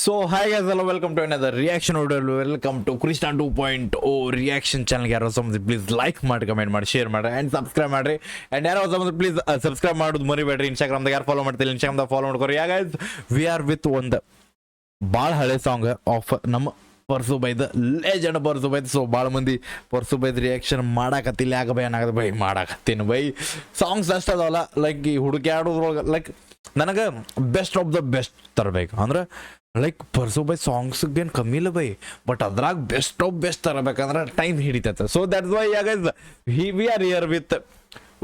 So hi guys, hello, welcome to another reaction video. Welcome to Krishna 2.0 reaction channel. ಯಾರೋ ಸಮಸ್ಯೆ please like ಮಾಡಿ, comment ಮಾಡಿ, share ಮಾಡಿ and subscribe ಮಾಡ್ರಿ. And ಯಾರೋ ಸಮಸ್ಯೆ ಪ್ಲೀಸ್ ಸಬ್ಸ್ಕ್ರೈಬ್ ಮಾಡೋದು ಮರಿಬೇಡ್ರಿ. ಇನ್ಸ್ಟಾಗ್ರಾಮ್ದಾಗ ಯಾರು ಫಾಲೋ ಮಾಡ್ತಿಲ್ಲ ಇನ್ಸ್ಟಾಗ್ರಾಮ್ದಾಗ ಫಾಲೋ ಮಾಡ್ಕೊರಿ. Yeah guys, we are with ಒಂದು ಭಾಳ ಹಳೆ ಸಾಂಗ್ ಆಫ್ ನಮ್ಮ ಪರ್ಸು ಬೈದ ಲೆಜೆಂಡ್ ಪರ್ಸು ಬೈದ್. ಸೊ ಭಾಳ ಮಂದಿ ಪರ್ಸು ಬೈದ್ ರಿಯಾಕ್ಷನ್ ಮಾಡಾಕತ್ತಿಲ್ಲ. ಯಾಕೆ ಬೈ ಏನಾಗದ ಬೈ ಮಾಡಾಕತ್ತೀನಿ ಬೈ. ಸಾಂಗ್ಸ್ ಅಷ್ಟು ಅದಾವಲ್ಲ, ಲೈಕ್ ಈ ಹುಡುಕ್ಯಾಡೋದ್ರೊಳಗೆ ಲೈಕ್ ನನಗೆ ಬೆಸ್ಟ್ ಆಫ್ ದ ಬೆಸ್ಟ್ ತರಬೇಕು. ಅಂದ್ರೆ ಲೈಕ್ ಪರ್ಸು ಬೈ ಸಾಂಗ್ಸ್ಗೇನು ಕಮ್ಮಿ ಇಲ್ಲ ಬೈ, ಬಟ್ ಅದ್ರಾಗ ಬೆಸ್ಟ್ ಆಫ್ ಬೆಸ್ಟ್ ತರಬೇಕಂದ್ರೆ ಟೈಮ್ ಹಿಡಿತೈತೆ. So that's why we are here with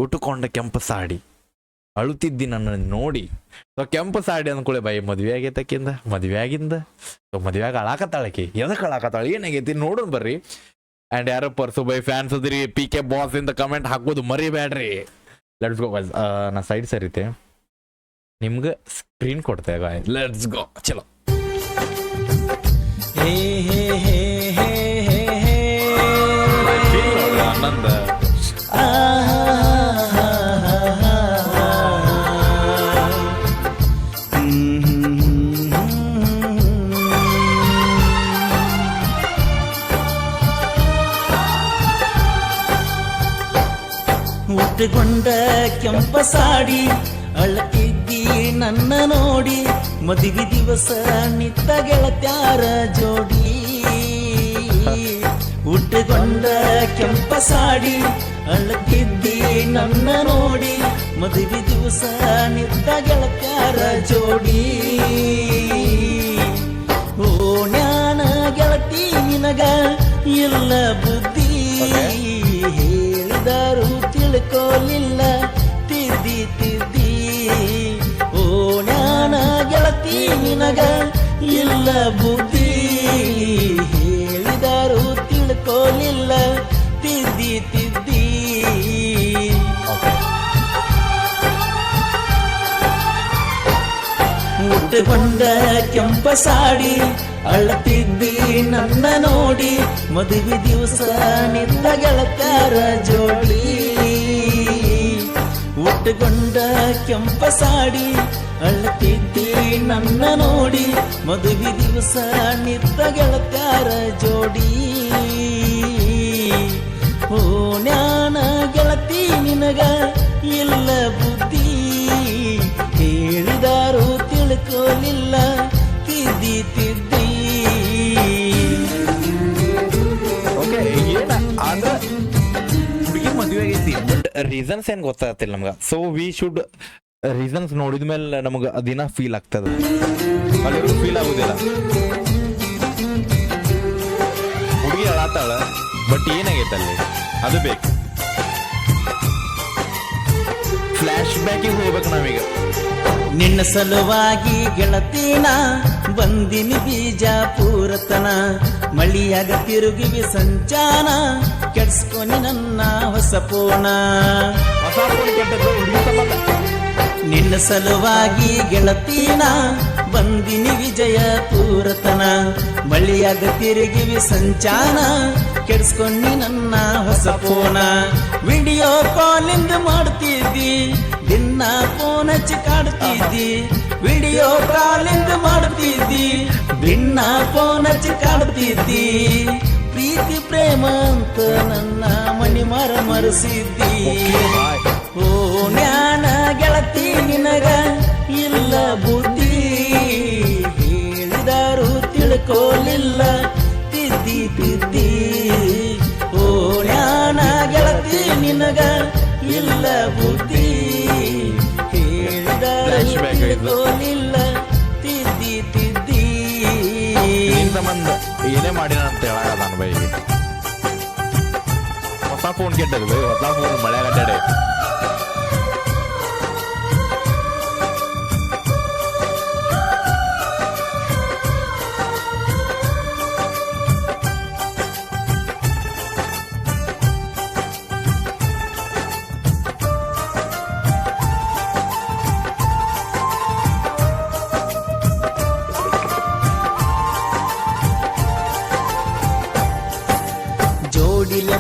ಉಟ್ಟುಕೊಂಡ ಕೆಂಪು ಸಾಡಿ ಅಳುತ್ತಿದ್ದಿ ನನ್ನ ನೋಡಿ. ಸೊ ಕೆಂಪು ಸಾಡಿ ಅಂದ್ಕೊಳ್ಳಿ ಬೈ, ಮದುವೆ ಆಗೈತಕ್ಕಿಂದ ಮದುವೆ ಆಗಿಂದ. ಸೊ ಮದುವೆಯಾಗ ಅಳಾಕತ್ತಾಳಕಿ, ಎದಕ್ಕೆ ಅಳಾಕತ್ತಾಳೆ, ಏನಾಗೈತಿ ನೋಡೋಣ ಬರ್ರಿ. ಆ್ಯಂಡ್ ಯಾರೋ ಪರ್ಸು ಬೈ ಫ್ಯಾನ್ಸ್ ಅದ್ರಿ, PK ಬಾಸ್ ಇಂದ ಕಮೆಂಟ್ ಹಾಕೋದು ಮರಿಬೇಡ್ರಿ. Let's go guys. ನಾ ಸೈಡ್ ಸರಿತೆ ನಿಮ್ಗೆ ಸ್ಕ್ರೀನ್ ಕೊಡ್ತೇವೆ ಗಾಯ್. ಲೆಟ್ಸ್ ಗೋ, ಚಲೋ. ಆನಂದ ಉಟ್ಟುಕೊಂಡ ಕೆಂಪ ಸಾಡಿ ಅಳತಿದ್ದಿ ನನ್ನ ನೋಡಿ, ಮದುವೆ ದಿವಸ ನಿತ್ತ ಗೆಳತ್ಯಾರ ಜೋಡಿ. ಉಟ್ಟುಕೊಂಡ ಕೆಂಪ ಸಾಡಿ ಅಳತಿದ್ದಿ ನನ್ನ ನೋಡಿ, ಮದುವೆ ದಿವಸ ನಿತ್ತ ಗೆಳತ್ಯಾರ ಜೋಡಿ. ಓ ಜ್ಞಾನ ಗೆಳತಿ ನಿನಗ ಇಲ್ಲ ಬುದ್ಧಿ, ಹೇಳಿದರು ತಿಳ್ಕೋಲಿಲ್ಲ ತಿದ್ದಿ ತಿದ್ದಿ. ಓ ಜ್ಞಾನ ಗೆಳತಿ ನಿನಗ ಇಲ್ಲ ಬುದ್ಧಿ, ಹೇಳಿದರು ತಿಳ್ಕೋಲಿಲ್ಲ ತಿದ್ದಿ ತಿದ್ದಿ. ಉಟ್ಟುಕೊಂಡ ಕೆಂಪ ಸಾಡಿ ಅಳತಿದ್ದಿ ನನ್ನ ನೋಡಿ, ಮದುವೆ ದಿವಸ ನಿತ್ತ ಗೆಳತ್ಯಾರ ಜೋಡಿ. ಉಟ್ಟುಕೊಂಡ ಕೆಂಪ ಸಾಡಿ ಅಳತಿದ್ದಿ ನನ್ನ ನೋಡಿ, ಮದುವೆ ದಿವಸ ನಿತ್ತ ಗೆಳತ್ಯಾರ ಜೋಡಿ. ಓ ಜ್ಞಾನ ಗೆಳತಿ ನಿನಗ ಇಲ್ಲ ಬುದ್ಧಿ, ಹೇಳಿದಾರು ತಿಳ್ಕೋಲಿಲ್ಲ ತಿದ್ದಿ ತಿದ್ದಿ. ಓಕೆ, ಏನ ಆದ್ರೆ ಹುಡುಗಿ ಮದುವೆ ಆಗೈತಿ, ಬಟ್ ರೀಸನ್ಸ್ ಏನು ಗೊತ್ತಾಗ್ತಿಲ್ಲ ನಮ್ಗೆ. ಸೊ ವಿ ಶುಡ್ ರೀಸನ್ಸ್ ನೋಡಿದ ಮೇಲೆ ನಮಗೆ ಅದಿನ ಫೀಲ್ ಆಗ್ತದೆ, ಅಲ್ಲಿವರೆಗೂ ಫೀಲ್ ಆಗುದಿಲ್ಲ. ಹುಡುಗಿ ಅಳಾತಾಳ, ಬಟ್ ಏನಾಗೈತೆ ಅಲ್ಲಿ ಅದು ಬೇಕು. ಫ್ಲಾಶ್ ಬ್ಯಾಕಿಗೆ ಹೋಗ್ಬೇಕು ನಾವೀಗ. ನಿನ್ನ ಸಲುವಾಗಿ ಗೆಳತೀನ ಬಂದಿನಿ ಬೀಜಾಪುರತನ, ಮಳಿಯಾಗ ತಿರುಗಿವಿ ಸಂಚಾನ, ಕೆಡ್ಸ್ಕೊನಿ ನನ್ನ ಹೊಸ ಪೋಣ. ನಿನ್ನ ಸಲುವಾಗಿ ಗೆಳತೀನ ಬಂದಿನಿ ವಿಜಯಪುರತನ, ಮಳಿಯಾಗ ತಿರುಗಿವಿ ಸಂಚಾನ, ಕೆಡ್ಸ್ಕೊನಿ ನನ್ನ ಹೊಸ ಫೋನ. ವಿಡಿಯೋ ಕಾಲಿಂದ ಮಾಡ್ತಿದ್ದಿ, ದಿನ ಫೋನ್ ಹಚ್ಚಿ ಕಾಡ್ತಿದ್ದಿ. ವಿಡಿಯೋ ಕಾಲಿಂದ ಮಾಡ್ತಿದ್ದಿ, ದಿನ ಫೋನ್ ಹಚ್ಚಿ ಕಾಡ್ತಿದ್ದಿ. ಪ್ರೀತಿ ಪ್ರೇಮ ಅಂತ ನನ್ನ ಮಣಿ ಮರಸಿದ್ದಿ. ಓ ಜ್ಞಾನ ಗೆಳತಿ ನಿನಗ ಇಲ್ಲ ಬುದ್ಧಿ, ಹೇಳಿದಾರು ತಿಳ್ಕೋಲಿಲ್ಲ ತಿದ್ದಿ ತಿದ್ದಿ. ಓ ಜ್ಞಾನ ಗೆಳತಿ ನಿನಗ ಇಲ್ಲ ಬುದ್ಧಿ, ಹೇಳಿದಾರು ತಿಳ್ಕೋಲಿಲ್ಲ ತಿದ್ದಿ ತಿದ್ದಿ. ಸಂಬಂಧ ಏನೇ ಮಾಡಿನ ಅಂತ ಹೇಳಾಗ ನಾನು ಬೈ. ಹೊಸ ಫೋನ್ ಕೆಟ್ಟದು ಬೈ, ಹೊಸ ಫೋನ್ ಮಳೆ ಗಡ್ಡೆ.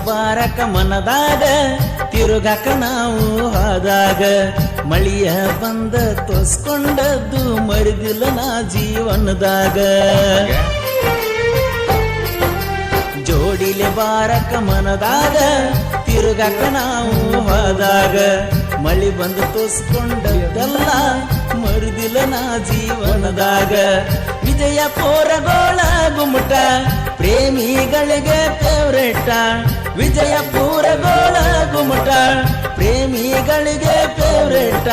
ಬಾರಕ ಮನದಾಗ ತಿರುಗಾಕ ನಾವು ಹೋದಾಗ ಮಳಿಯ ಬಂದ ತೋಸ್ಕೊಂಡದ್ದು ಮರಿದಿಲ್ಲ ನಾ ಜೀವನದಾಗ ಜೋಡಿಲೆ ಬಾರಕ ಮನದಾಗ ತಿರುಗಾಕ ನಾವು ಹೋದಾಗ ಮಳಿ ಬಂದು ತೋಸ್ಕೊಂಡದ್ದಲ್ಲ ಮರುದಿಲ್ಲ ನಾ ಜೀವನದಾಗ ವಿಜಯ ಪೋರಗೋಳ ಗುಮ್ಮಟ ಪ್ರೇಮಿಗಳಿಗೆ ಫೇವ್ರೇಟ ವಿಜಯ ಪೂರಗೋಳ ಗುಮ್ಮಟ ಪ್ರೇಮಿಗಳಿಗೆ ಫೇವ್ರೇಟ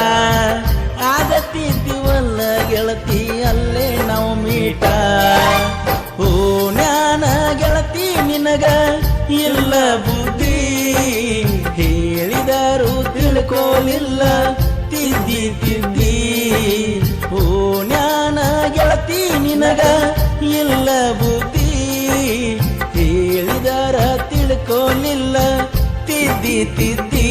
ಆಗತ್ತಿದ್ದೀವಲ್ಲ ಗೆಳತಿ ಅಲ್ಲೇ ನಾವು ಮೀಟ ಓ ಜ್ಞಾನ ಗೆಳತಿ ನಿನಗ ಇಲ್ಲ ಬುದ್ಧಿ ಹೇಳಿದರು ತಿಳ್ಕೋಲಿಲ್ಲ ತಿದ್ದಿ ತಿದ್ದಿ ಓ ಜ್ಞಾನ ಗೆಳತಿ ನಿನಗ ಇಲ್ಲ ಬುದ್ಧಿ ಹೇಳಿದರ ತಿಳ್ಕೋಲಿಲ್ಲ ತಿದ್ದಿ ತಿದ್ದಿ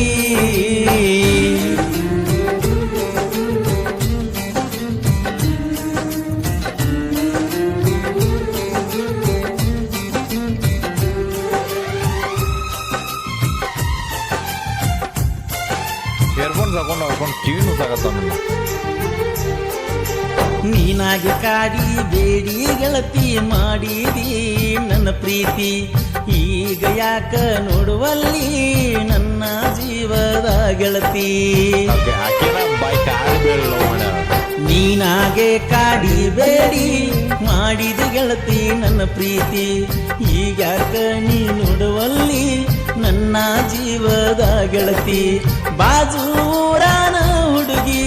ಇಯರ್ಫೋನ್ಸ್ ಹಾಕೊಂಡು ಕಿವಿನೂ ಸಾಕತ್ತ ನೀನಾಗಿ ಕಾಡಿ ಬೇಡಿ ಗೆಳತಿ ಮಾಡಿದಿ ನನ್ನ ಪ್ರೀತಿ ಈಗ ಯಾಕ ನೋಡುವಲ್ಲಿ ನನ್ನ ಜೀವದ ಗೆಳತಿ ನೀನಾಗೆ ಕಾಡಿ ಬೇಡಿ ಮಾಡಿದಿ ಗೆಳತಿ ನನ್ನ ಪ್ರೀತಿ ಈಗ ಯಾಕ ನೀ ನೋಡುವಲ್ಲಿ ನನ್ನ ಜೀವದ ಗೆಳತಿ ಬಾಜೂರಾನ ಹುಡುಗಿ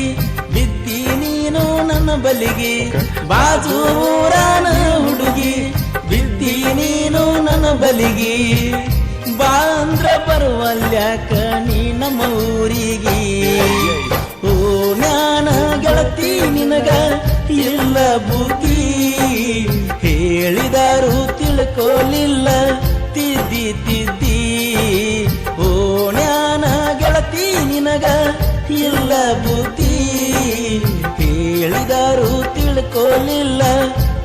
ಬಿದ್ದಿ ನೀನು ನನ್ನ ಬಲಿಗೆ ಬಾಜೂರಾನ ಹುಡುಗಿ ಬಿದ್ದಿ ನೀನು ನನ್ನ ಬಲಿಗೆ ಬಾ ಅಂದ್ರ ಬರುವಲ್ಯಾಕ ನೀ ನಮ್ಮ ಊರಿಗೆ ಓ ಜ್ಞಾನ ಗೆಳತಿ ನಿನಗ ಇಲ್ಲ ಬುದ್ಧಿ ಹೇಳಿದರು ತಿಳ್ಕೋಲಿಲ್ಲ ತಿದ್ದಿ ತಿದ್ದಿ ಓ ಜ್ಞಾನ ಗೆಳತಿ ನಿನಗ ಇಲ್ಲ ಬುದ್ಧಿ ಹೇಳಿದರು ತಿಳ್ಕೋಲಿಲ್ಲ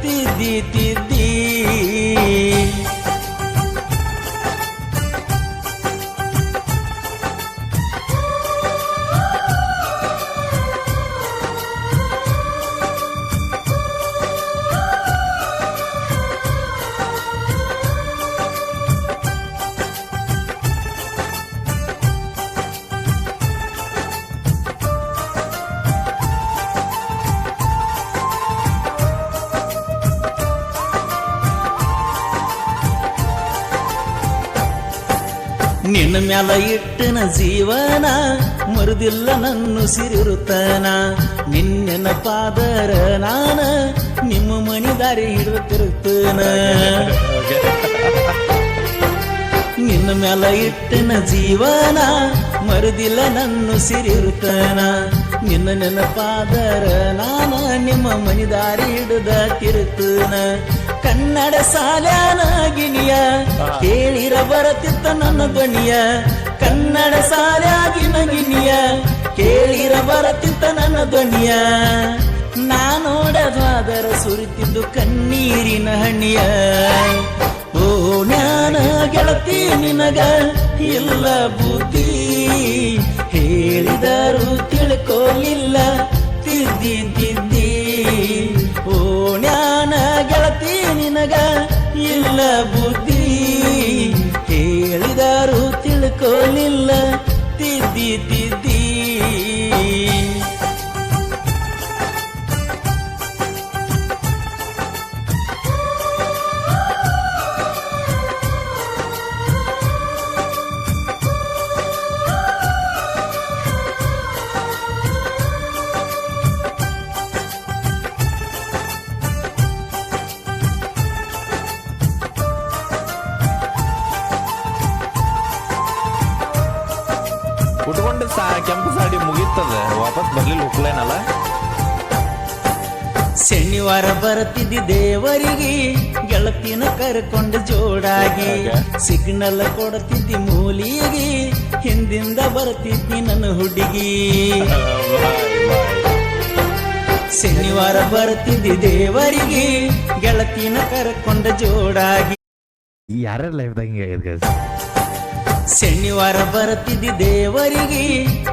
ತಿದ್ದಿ ತಿದ್ದಿ ನಿನ್ನ ಮ್ಯಾಲ ಇಟ್ಟನ ಜೀವನ ಮರುದಿಲ್ಲ ನನ್ನ ಸಿರಿರುತ್ತನ ನಿನ್ನ ಪಾದರ ನಾನ ನಿಮ್ಮ ಮನಿ ದಾರಿ ಹಿಡುತ್ತಿರುತ್ತನ ನಿನ್ನ ಮ್ಯಾಲ ಇಟ್ಟನ ಜೀವನ ಮರುದಿಲ್ಲ ನನ್ನ ಸಿರಿರುತ್ತನ ನಿನ್ನ ನೆನಪಾದರ ನಾನ ನಿಮ್ಮ ಮನಿ ದಾರಿ ಹಿಡಿದ ತಿರುತ್ತನ ಕನ್ನಡ ಸಾಲ್ಯಾನ ಗಿಣಿಯ ಕೇಳಿರ ಬರತಿತ್ತ ನನ್ನ ಧ್ವನಿಯ ಕನ್ನಡ ಸಾಲ್ಯಾಗಿನ ಗಿಣಿಯ ಕೇಳಿರ ಬರತಿತ್ತ ನನ್ನ ಧ್ವನಿಯ ನಾ ನೋಡದಾದರ ಸುರಿತಿದ್ದು ಕಣ್ಣೀರಿನ ಹಣ್ಣಿಯ ಓ ಜ್ಞಾನ ಗೆಳತಿ ನಿನಗ ಇಲ್ಲ ಬುದ್ಧಿ ಹೇಳಿದರು ತಿಳ್ಕೋಲಿಲ್ಲ ತಿದ್ದಿ ತಿದ್ದಿ ಓ ಜ್ಞಾನ ಗೆಳತಿ ನಿನಗ ಇಲ್ಲ ಬುದ್ಧಿ ಹೇಳಿದರು ತಿಳ್ಕೋಲಿಲ್ಲ ತಿದ್ದಿ ತಿದ್ದಿ ಉಟ್ಕೊಂಡು ಕೆಂಪು ಸಾಡಿ ಮುಗೀತದ ವಾಪಸ್ ಬರ್ಲಿಲ್ಲ ಉಕ್ಲೇನಲ್ಲ ಶನಿವಾರ ಬರ್ತಿದ್ದಿ ದೇವರಿಗೆ ಗೆಳತಿನ ಕರ್ಕೊಂಡು ಜೋಡಾಗಿ ಸಿಗ್ನಲ್ ಕೊಡ್ತಿದ್ದಿ ಮೂಲಿಗೆ ಹಿಂದಿಂದ ಬರ್ತಿದ್ದಿ ನನ್ನ ಹುಡುಗಿ ಶನಿವಾರ ಬರ್ತಿದ್ದಿ ದೇವರಿಗೆ ಗೆಳತಿನ ಕರ್ಕೊಂಡು ಜೋಡಾಗಿ ಯಾರ ಲೈಫ್ದಾಗ ಹಿಂಗೆ ಶನಿವಾರ ಬರ್ತಿದ್ದಿ ದೇವರಿಗೆ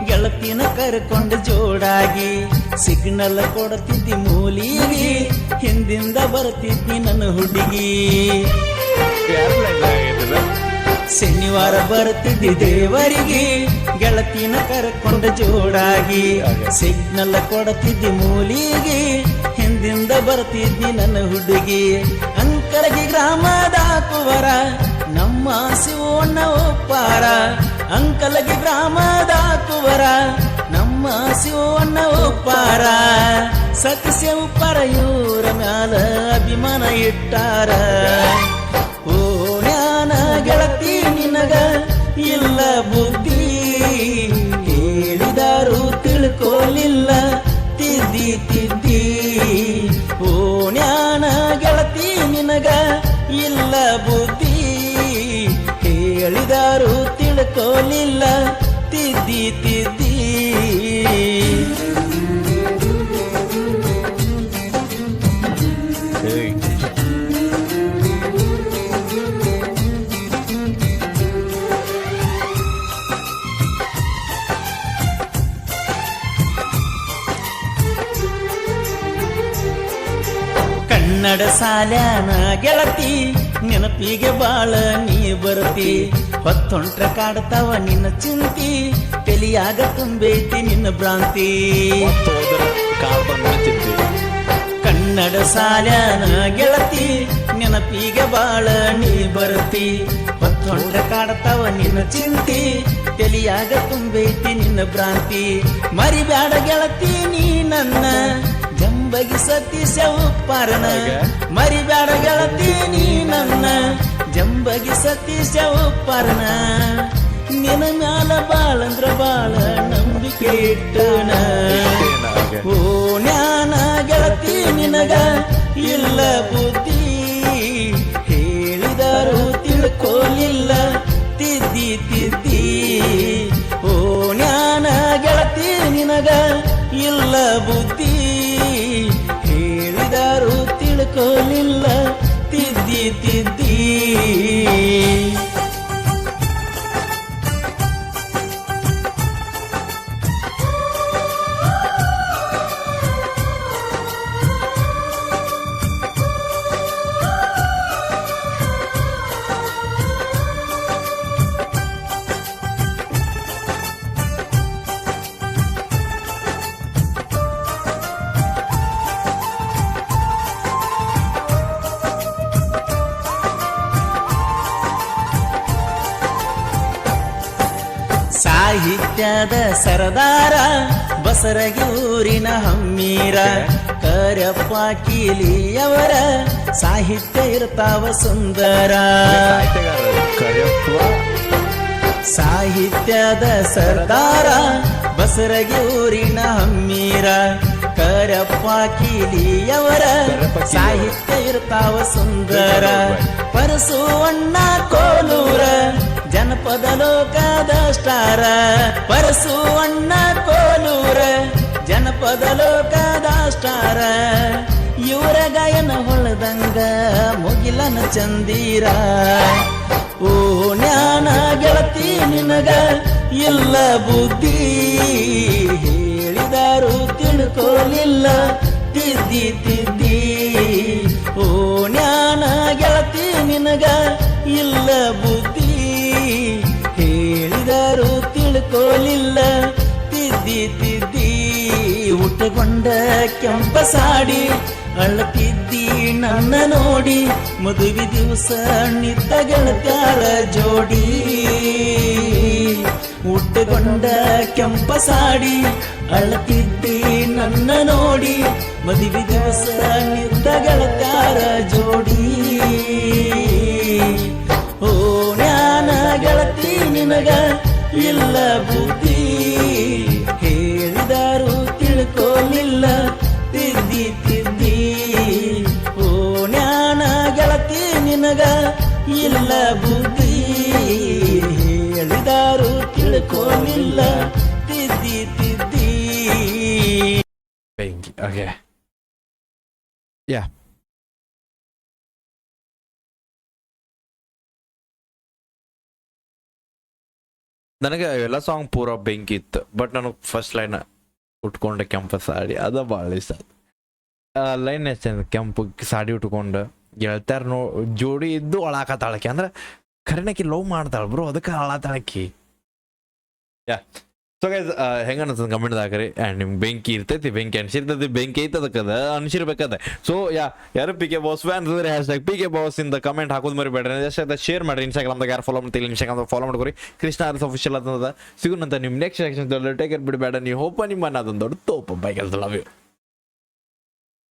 ಗೆಳತಿನ ಕರ್ಕೊಂಡು ಜೋಡಾಗಿ ಸಿಗ್ನಲ್ ಕೊಡ್ತಿದ್ದಿ ಮೂಲಿಗೆ ಹಿಂದಿಂದ ಬರ್ತಿದ್ದಿ ನನ್ನ ಹುಡುಗಿ ಶನಿವಾರ ಬರ್ತಿದ್ದಿ ದೇವರಿಗೆ ಗೆಳತಿನ ಕರ್ಕೊಂಡು ಜೋಡಾಗಿ ಸಿಗ್ನಲ್ ಕೊಡ್ತಿದ್ದಿ ಮೂಲಿಗೆ ಹಿಂದಿಂದ ಬರ್ತಿದ್ದಿ ನನ್ನ ಹುಡುಗಿ ಅಂಕಲಗಿ ಗ್ರಾಮದ ಕುವರ ನಮ್ಮ ಶಿವಣ್ಣ ಒಪ್ಪಾರ ಅಂಕಲಗಿ ಗ್ರಾಮದ ಕುವರ ನಮ್ಮ ಶಿವಣ್ಣ ಒಪ್ಪಾರ ಸತ್ಯ ಉಪ್ಪಾರ ಇವರ ಮ್ಯಾಲ ಅಭಿಮಾನ ಇಟ್ಟಾರ ಓ ಜ್ಞಾನ ಗೆಳತಿ ನಿನಗ ಇಲ್ಲ ಬುದ್ಧಿ ಹೇಳಿದಾರು ತಿಳ್ಕೋಲಿಲ್ಲ ತಿದ್ದಿ ತಿದ್ದಿ ಓ ಜ್ಞಾನ ಗೆಳತಿ ನಿನಗ ಇಲ್ಲ ಬುದ್ಧಿ ಹೇಳಿದಾರು ತಿಳ್ಕೋಲಿಲ್ಲ ತಿದ್ದಿ ತಿದ್ದಿ ಕನ್ನಡ ಸಾಲ್ಯಾನ ಗೆಳತಿ ನೆನಪಿಗೆ ಬಾಳ ನೀ ಬರ್ತಿ ಹೊತ್ತೊಂಟ್ರ ಕಾಡ್ತಾವ ನಿನ್ನ ಚಿಂತಿ ತಲಿಯಾಗ ತುಂಬೈತಿ ನಿನ್ನ ಭ್ರಾಂತಿ ಕನ್ನಡ ಸಾಲ್ಯಾನ ಗೆಳತಿ ನೆನಪಿಗೆ ಬಾಳ ನೀ ಬರ್ತಿ ಹೊತ್ತೊಂಟ್ರ ಕಾಡ್ತಾವ ನಿನ್ನ ಚಿಂತಿ ತಲಿಯಾಗ ತುಂಬೈತಿ ನಿನ್ನ ಭ್ರಾಂತಿ ಮರಿಬ್ಯಾಡ ಗೆಳತಿ ನೀ ನನ್ನ ಜಂಬಗಿ ಸತೀಶ ಉಪ್ಪಾರನ ಮರಿಬ್ಯಾಡ ಗೆಳತಿ ನೀ ನನ್ನ ಜಂಬಗಿ ಸತೀಶ ಉಪ್ಪಾರನ ನಿನ್ನ ಮ್ಯಾಲ ಬಾಳಂದ್ರ ಬಾಳ ನಂಬಿಕೆ ಇಟ್ಟನ ಓ ಜ್ಞಾನ ಗೆಳತಿ ನಿನಗ ಇಲ್ಲ ಬುದ್ಧಿ ಹೇಳಿದರು ತಿಳ್ಕೋಲಿಲ್ಲ ತಿದ್ದಿ ತಿದ್ದಿ ಓ ಜ್ಞಾನ ಗೆಳತಿ ನಿನಗ ಇಲ್ಲ ಬುದ್ಧಿ ಹೇಳಿದರು ತಿಳ್ಕೋಲಿಲ್ಲ ತಿದ್ದಿ ತಿದ್ದಿ ಸಾಹಿತ್ಯದ ಸರದಾರ ಬಸರಗಿ ಊರಿನ ಹಮ್ಮೀರ ಕರಪ್ಪ ಕೀಲಿಯವರ ಸಾಹಿತ್ಯ ಇರ್ತಾವ ಸುಂದರ ಸಾಹಿತ್ಯದ ಸರ್ದಾರ ಬಸರಗಿ ಊರಿನ ಹಮ್ಮೀರ ಕರಪ್ಪ ಕೀಲಿಯವರ ಸಾಹಿತ್ಯ ಇರ್ತಾವ ಸುಂದರ ಪರಸುವಣ್ಣ ಕೋಲೂರ ಜನಪದ ಲೋಕದ ಸ್ಟಾರ ಪರಸುವಣ್ಣ ಕೋಲೂರ ಜನಪದ ಲೋಕದ ಸ್ಟಾರ ಇವರ ಗಾಯನ ಹೊಳದಂಗ ಮುಗಿಲನ ಚಂದೀರ ಓ ಜ್ಞಾನ ಗೆಳತಿ ನಿನಗ ಇಲ್ಲ ಬುದ್ಧಿ ಹೇಳಿದಾರು ತಿಳ್ಕೋಲಿಲ್ಲ ತಿದ್ದಿ ತಿದ್ದಿ ಓ ಜ್ಞಾನ ಗೆಳತಿ ನಿನಗ ಇಲ್ಲ ಬುದ್ಧಿ ಹೇಳಿದಾರು ತಿಳ್ಕೋಲಿಲ್ಲ ತಿದ್ದಿ ತಿದ್ದಿ ಉಟ್ಟುಕೊಂಡ ಕೆಂಪ ಸಾಡಿ ಅಳತಿದ್ದಿ ನನ್ನ ನೋಡಿ ಮದುವೆ ದಿವಸ ನಿತ್ತ ಗೆಳತ್ಯಾರ ಜೋಡಿ ಉಟ್ಟುಕೊಂಡ ಕೆಂಪ ಸಾಡಿ ಅಳತಿದ್ದಿ ನನ್ನ ನೋಡಿ ಮದುವೆ ದಿವಸ ನಿತ್ತ ಗೆಳತ್ಯಾರ ಜೋಡಿ ಓ ಜ್ಞಾನ ಗೆಳತಿ ನಿನಗ ಇಲ್ಲ ಬುದ್ಧಿ ಹೇಳಿದಾರು ತಿಳ್ಕೋಲಿಲ್ಲ ತಿದ್ದಿ ತಿದ್ದಿ ಓ ಜ್ಞಾನ ಗೆಳತಿ ನಿನಗ ಇಲ್ಲ ಬುದ್ಧಿ ಹೇಳಿದಾರು ತಿಳ್ಕೋಲಿಲ್ಲ ತಿದ್ದಿ ತಿದ್ದಿ Okay. Yeah. ನನಗೆ ಎಲ್ಲ ಸಾಂಗ್ ಪೂರ ಬೆಂಕಿ ಇತ್ತು ಬಟ್ ನನಗೆ ಫಸ್ಟ್ ಲೈನ್ ಉಟ್ಕೊಂಡು ಕೆಂಪು ಸಾಡಿ ಅದು ಭಾಳ ಇಷ್ಟ ಲೈನ್ ಎಷ್ಟು ಕೆಂಪು ಸಾಡಿ ಉಟ್ಕೊಂಡು ಗೆಳತ್ಯಾರ ಜೋಡಿ ಇದ್ದು ಅಳಾಕತ್ತಾಳಕಿ ಅಂದ್ರೆ ಖರೇನಕಿ ಲವ್ ಮಾಡ್ತಾಳ ಬ್ರೋ ಅದಕ್ಕೆ ಅಳಾತಾಳಕಿ ಯಾ ಸೊ ಗೈಸ್ ಹೆಂಗ ಅನ್ಸದ್ ಕಮೆಂಟ್ದಾಗ್ರಿ ಆ್ಯಂಡ್ ನಿಮ್ಗೆ ಬೆಂಕಿ ಇರ್ತೈತಿ ಬೆಂಕಿ ಅನ್ಸಿರ್ತೈತಿ ಬೆಂಕಿ ಐತದಕ್ಕದ ಅನ್ಸಿರ್ಬೇಕದ ಸೊ ಯಾರು ಪಿ ಕೆ ಬಾಸ್ ಫ್ಯಾನ್ಸ್ ಅಂದ್ರೆ ಹ್ಯಾಶ್ ಪಿ ಕೆ ಬಾಸ್ ಇಂದ ಕಮೆಂಟ್ ಹಾಕೋದು ಮರಿಬೇಡ್ರಿ ಜಸ್ಟ್ ಶೇರ್ ಮಾಡ್ರಿ ಇನ್ಸ್ಟಾಗ್ರಾಮ್ದಾಗ ಯಾರು ಫಾಲೋ ಮಾಡ್ತಿಲ್ಲ ಇನ್ಸ್ಟಾಗ್ರಾಮ್ ಫಾಲೋ ಮಾಡ್ಕೊರಿ ಕೃಷ್ಣ ಆರ್ಸ್ ಅಫಿಷಿಯಲ್ ಅಂತದ ಸಿಗುನಂತ ನಿಮ್ಮ ನೆಕ್ಸ್ಟ್ ಆಕ್ಷನ್ ಟೇಕ್ ಕೇರ್ ಬಿಡಬೇಡ ನೀವು ಹೋಪ ನಿಮ್ಮ ಅದೊಂದು ದೊಡ್ಡ ತೋಪ ಬೈ ಲವ್ ಯು